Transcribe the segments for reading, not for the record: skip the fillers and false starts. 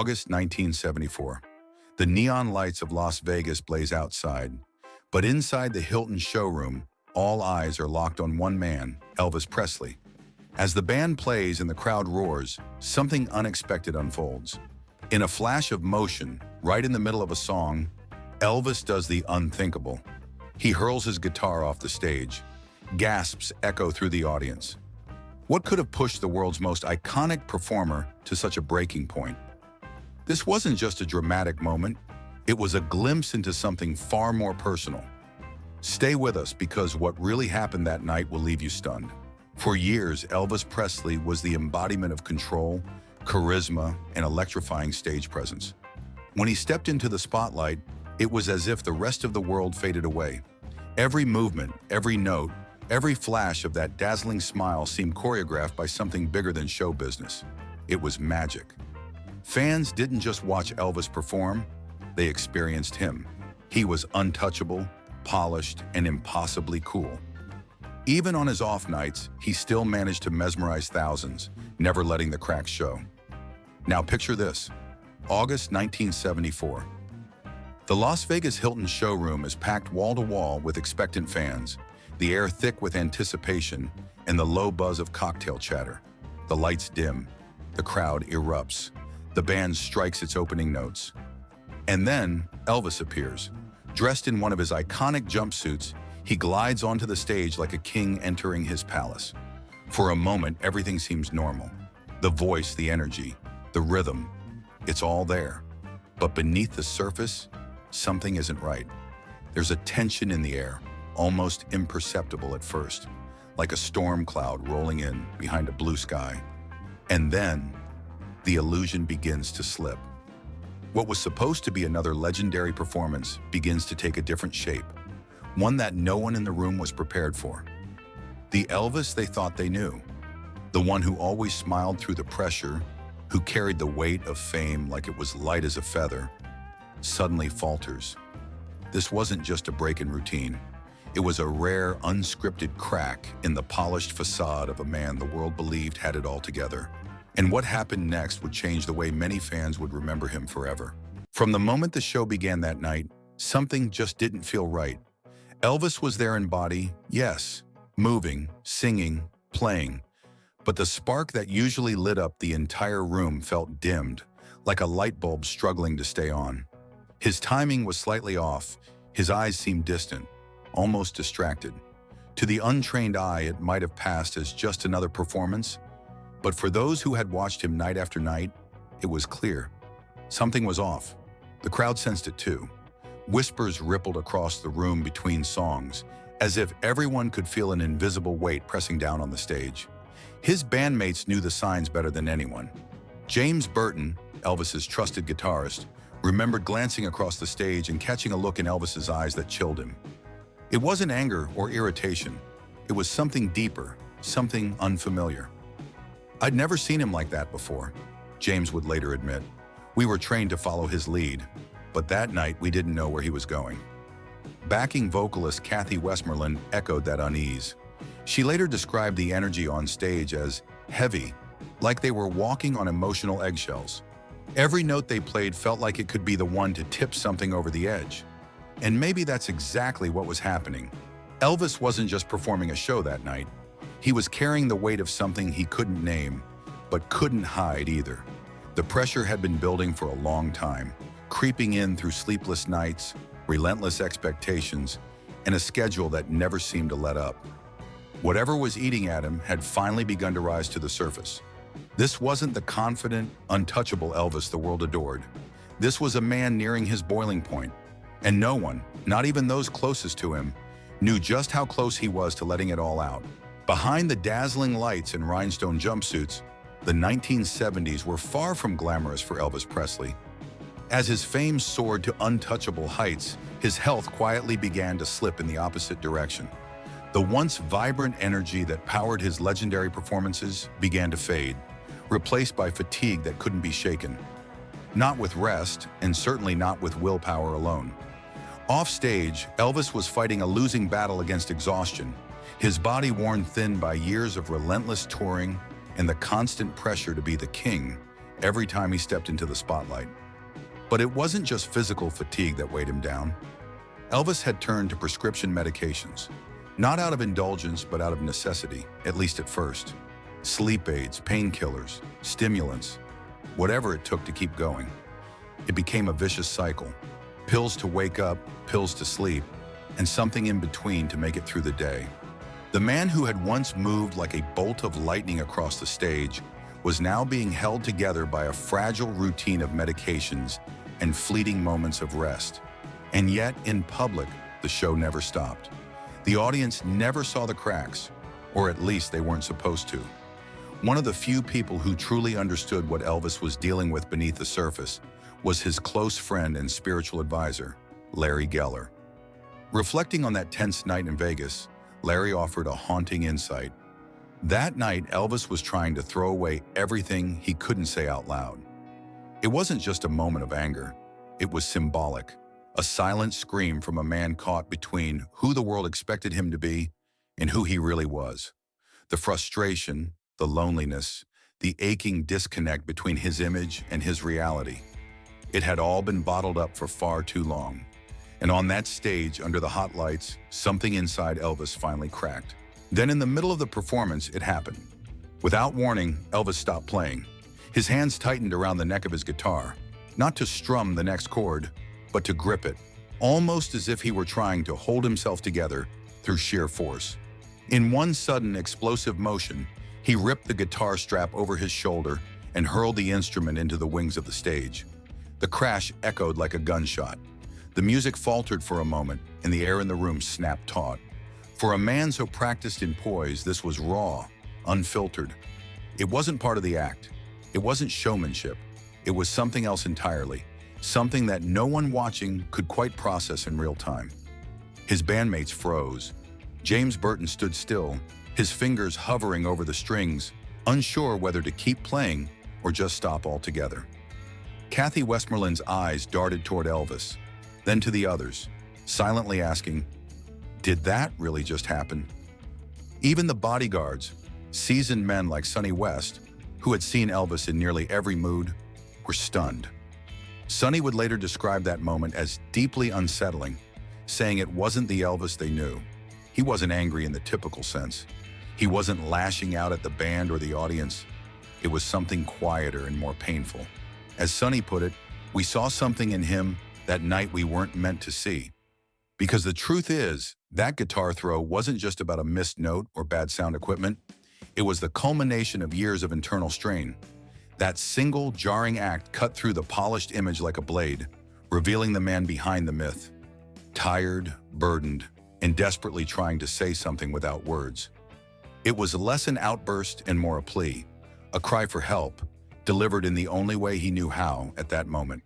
August 1974. The neon lights of Las Vegas blaze outside, but inside the Hilton showroom, all eyes are locked on one man, Elvis Presley. As the band plays and the crowd roars, something unexpected unfolds. In a flash of motion, right in the middle of a song, Elvis does the unthinkable. He hurls his guitar off the stage. Gasps echo through the audience. What could have pushed the world's most iconic performer to such a breaking point? This wasn't just a dramatic moment, it was a glimpse into something far more personal. Stay with us because what really happened that night will leave you stunned. For years, Elvis Presley was the embodiment of control, charisma, and electrifying stage presence. When he stepped into the spotlight, it was as if the rest of the world faded away. Every movement, every note, every flash of that dazzling smile seemed choreographed by something bigger than show business. It was magic. Fans didn't just watch Elvis perform, they experienced him. He was untouchable, polished, and impossibly cool. Even on his off nights, he still managed to mesmerize thousands, never letting the cracks show. Now picture this, August 1974. The Las Vegas Hilton showroom is packed wall-to-wall with expectant fans, the air thick with anticipation and the low buzz of cocktail chatter. The lights dim, the crowd erupts, the band strikes its opening notes. And then Elvis appears. Dressed in one of his iconic jumpsuits, he glides onto the stage like a king entering his palace. For a moment, everything seems normal. The voice, the energy, the rhythm, it's all there. But beneath the surface, something isn't right. There's a tension in the air, almost imperceptible at first, like a storm cloud rolling in behind a blue sky. And then, the illusion begins to slip. What was supposed to be another legendary performance begins to take a different shape, one that no one in the room was prepared for. The Elvis they thought they knew, the one who always smiled through the pressure, who carried the weight of fame like it was light as a feather, suddenly falters. This wasn't just a break in routine. It was a rare, unscripted crack in the polished facade of a man the world believed had it all together. And what happened next would change the way many fans would remember him forever. From the moment the show began that night, something just didn't feel right. Elvis was there in body, yes, moving, singing, playing, but the spark that usually lit up the entire room felt dimmed, like a light bulb struggling to stay on. His timing was slightly off, his eyes seemed distant, almost distracted. To the untrained eye, it might have passed as just another performance, but for those who had watched him night after night, it was clear. Something was off. The crowd sensed it too. Whispers rippled across the room between songs, as if everyone could feel an invisible weight pressing down on the stage. His bandmates knew the signs better than anyone. James Burton, Elvis's trusted guitarist, remembered glancing across the stage and catching a look in Elvis's eyes that chilled him. It wasn't anger or irritation. It was something deeper, something unfamiliar. "I'd never seen him like that before," James would later admit. "We were trained to follow his lead, but that night we didn't know where he was going." Backing vocalist Kathy Westmoreland echoed that unease. She later described the energy on stage as heavy, like they were walking on emotional eggshells. Every note they played felt like it could be the one to tip something over the edge. And maybe that's exactly what was happening. Elvis wasn't just performing a show that night. He was carrying the weight of something he couldn't name, but couldn't hide either. The pressure had been building for a long time, creeping in through sleepless nights, relentless expectations, and a schedule that never seemed to let up. Whatever was eating at him had finally begun to rise to the surface. This wasn't the confident, untouchable Elvis the world adored. This was a man nearing his boiling point, and no one, not even those closest to him, knew just how close he was to letting it all out. Behind the dazzling lights and rhinestone jumpsuits, the 1970s were far from glamorous for Elvis Presley. As his fame soared to untouchable heights, his health quietly began to slip in the opposite direction. The once vibrant energy that powered his legendary performances began to fade, replaced by fatigue that couldn't be shaken. Not with rest, and certainly not with willpower alone. Off stage, Elvis was fighting a losing battle against exhaustion, his body worn thin by years of relentless touring and the constant pressure to be the king, every time he stepped into the spotlight. But it wasn't just physical fatigue that weighed him down. Elvis had turned to prescription medications, not out of indulgence but out of necessity, at least at first. Sleep aids, painkillers, stimulants, whatever it took to keep going. It became a vicious cycle. Pills to wake up, pills to sleep, and something in between to make it through the day. The man who had once moved like a bolt of lightning across the stage was now being held together by a fragile routine of medications and fleeting moments of rest. And yet, in public, the show never stopped. The audience never saw the cracks, or at least they weren't supposed to. One of the few people who truly understood what Elvis was dealing with beneath the surface was his close friend and spiritual advisor, Larry Geller. Reflecting on that tense night in Vegas, Larry offered a haunting insight. That night, Elvis was trying to throw away everything he couldn't say out loud. It wasn't just a moment of anger. It was symbolic, a silent scream from a man caught between who the world expected him to be and who he really was. The frustration, the loneliness, the aching disconnect between his image and his reality. It had all been bottled up for far too long. And on that stage, under the hot lights, something inside Elvis finally cracked. Then in the middle of the performance, it happened. Without warning, Elvis stopped playing. His hands tightened around the neck of his guitar, not to strum the next chord, but to grip it, almost as if he were trying to hold himself together through sheer force. In one sudden, explosive motion, he ripped the guitar strap over his shoulder and hurled the instrument into the wings of the stage. The crash echoed like a gunshot. The music faltered for a moment, and the air in the room snapped taut. For a man so practiced in poise, this was raw, unfiltered. It wasn't part of the act. It wasn't showmanship. It was something else entirely, something that no one watching could quite process in real time. His bandmates froze. James Burton stood still, his fingers hovering over the strings, unsure whether to keep playing or just stop altogether. Kathy Westmoreland's eyes darted toward Elvis, then to the others, silently asking, "Did that really just happen?" Even the bodyguards, seasoned men like Sonny West, who had seen Elvis in nearly every mood, were stunned. Sonny would later describe that moment as deeply unsettling, saying it wasn't the Elvis they knew. He wasn't angry in the typical sense. He wasn't lashing out at the band or the audience. It was something quieter and more painful. As Sonny put it, we saw something in him that night we weren't meant to see. Because the truth is, that guitar throw wasn't just about a missed note or bad sound equipment. It was the culmination of years of internal strain. That single jarring act cut through the polished image like a blade, revealing the man behind the myth. Tired, burdened, and desperately trying to say something without words. It was less an outburst and more a plea, a cry for help, delivered in the only way he knew how at that moment.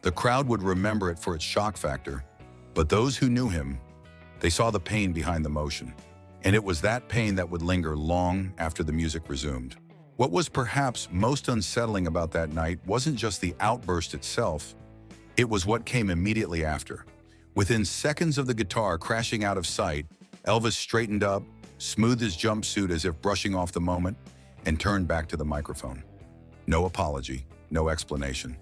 The crowd would remember it for its shock factor, but those who knew him, they saw the pain behind the motion. And it was that pain that would linger long after the music resumed. What was perhaps most unsettling about that night wasn't just the outburst itself, it was what came immediately after. Within seconds of the guitar crashing out of sight, Elvis straightened up, smoothed his jumpsuit as if brushing off the moment, and turned back to the microphone. No apology, no explanation.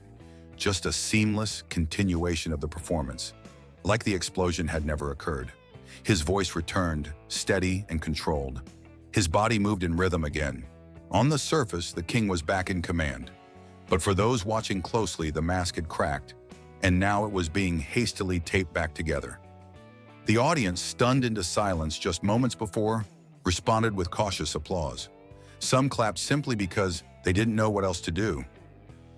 Just a seamless continuation of the performance, like the explosion had never occurred. His voice returned, steady and controlled. His body moved in rhythm again. On the surface, the king was back in command. But for those watching closely, the mask had cracked, and now it was being hastily taped back together. The audience, stunned into silence just moments before, responded with cautious applause. Some clapped simply because they didn't know what else to do.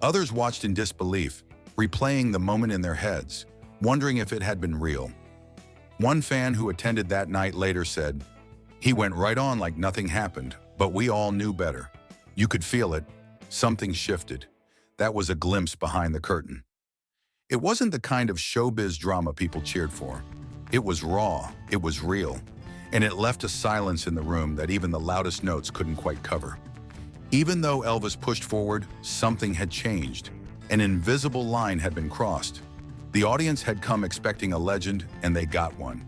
Others watched in disbelief, replaying the moment in their heads, wondering if it had been real. One fan who attended that night later said, "He went right on like nothing happened, but we all knew better. You could feel it. Something shifted. That was a glimpse behind the curtain." It wasn't the kind of showbiz drama people cheered for. It was raw, it was real, and it left a silence in the room that even the loudest notes couldn't quite cover. Even though Elvis pushed forward, something had changed. An invisible line had been crossed. The audience had come expecting a legend, and they got one.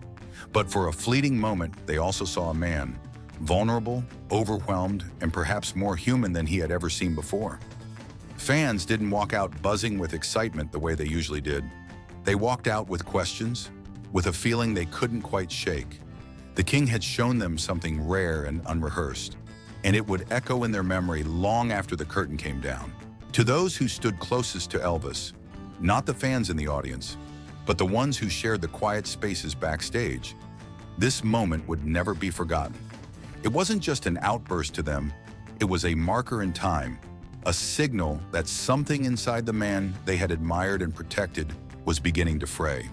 But for a fleeting moment, they also saw a man, vulnerable, overwhelmed, and perhaps more human than he had ever seen before. Fans didn't walk out buzzing with excitement the way they usually did. They walked out with questions, with a feeling they couldn't quite shake. The king had shown them something rare and unrehearsed, and it would echo in their memory long after the curtain came down. To those who stood closest to Elvis, not the fans in the audience, but the ones who shared the quiet spaces backstage, this moment would never be forgotten. It wasn't just an outburst to them, it was a marker in time, a signal that something inside the man they had admired and protected was beginning to fray.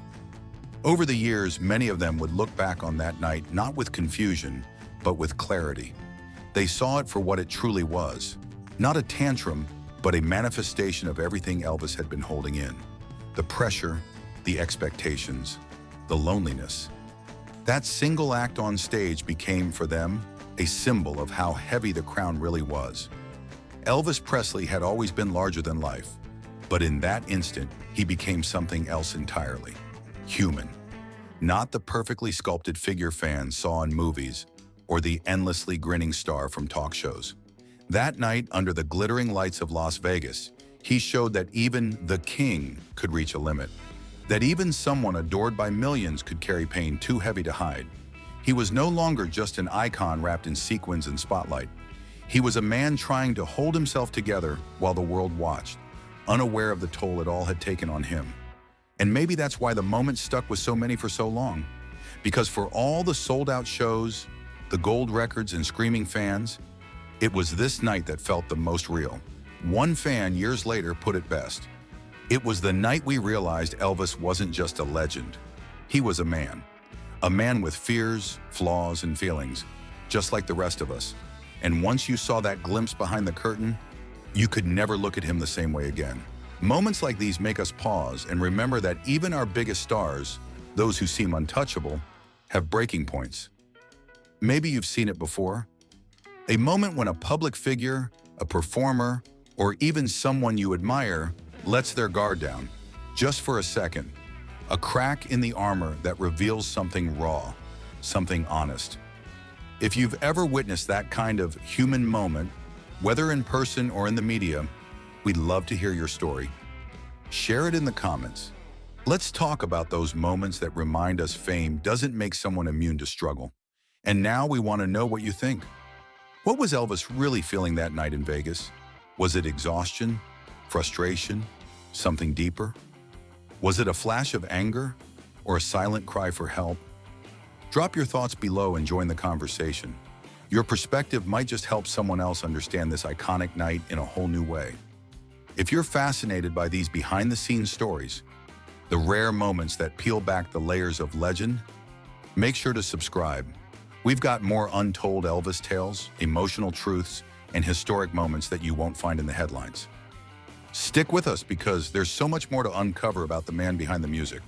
Over the years, many of them would look back on that night not with confusion, but with clarity. They saw it for what it truly was, not a tantrum, but a manifestation of everything Elvis had been holding in. The pressure, the expectations, the loneliness. That single act on stage became, for them, a symbol of how heavy the crown really was. Elvis Presley had always been larger than life, but in that instant, he became something else entirely. Human. Not the perfectly sculpted figure fans saw in movies or the endlessly grinning star from talk shows. That night, under the glittering lights of Las Vegas, he showed that even the king could reach a limit. That even someone adored by millions could carry pain too heavy to hide. He was no longer just an icon wrapped in sequins and spotlight. He was a man trying to hold himself together while the world watched, unaware of the toll it all had taken on him. And maybe that's why the moment stuck with so many for so long. Because for all the sold-out shows, the gold records and screaming fans, it was this night that felt the most real. One fan years later put it best. It was the night we realized Elvis wasn't just a legend. He was a man. A man with fears, flaws, and feelings, just like the rest of us. And once you saw that glimpse behind the curtain, you could never look at him the same way again. Moments like these make us pause and remember that even our biggest stars, those who seem untouchable, have breaking points. Maybe you've seen it before. A moment when a public figure, a performer, or even someone you admire lets their guard down, just for a second. A crack in the armor that reveals something raw, something honest. If you've ever witnessed that kind of human moment, whether in person or in the media, we'd love to hear your story. Share it in the comments. Let's talk about those moments that remind us fame doesn't make someone immune to struggle. And now we want to know what you think. What was Elvis really feeling that night in Vegas? Was it exhaustion, frustration, something deeper? Was it a flash of anger or a silent cry for help? Drop your thoughts below and join the conversation. Your perspective might just help someone else understand this iconic night in a whole new way. If you're fascinated by these behind-the-scenes stories, the rare moments that peel back the layers of legend, make sure to subscribe. We've got more untold Elvis tales, emotional truths, and historic moments that you won't find in the headlines. Stick with us because there's so much more to uncover about the man behind the music.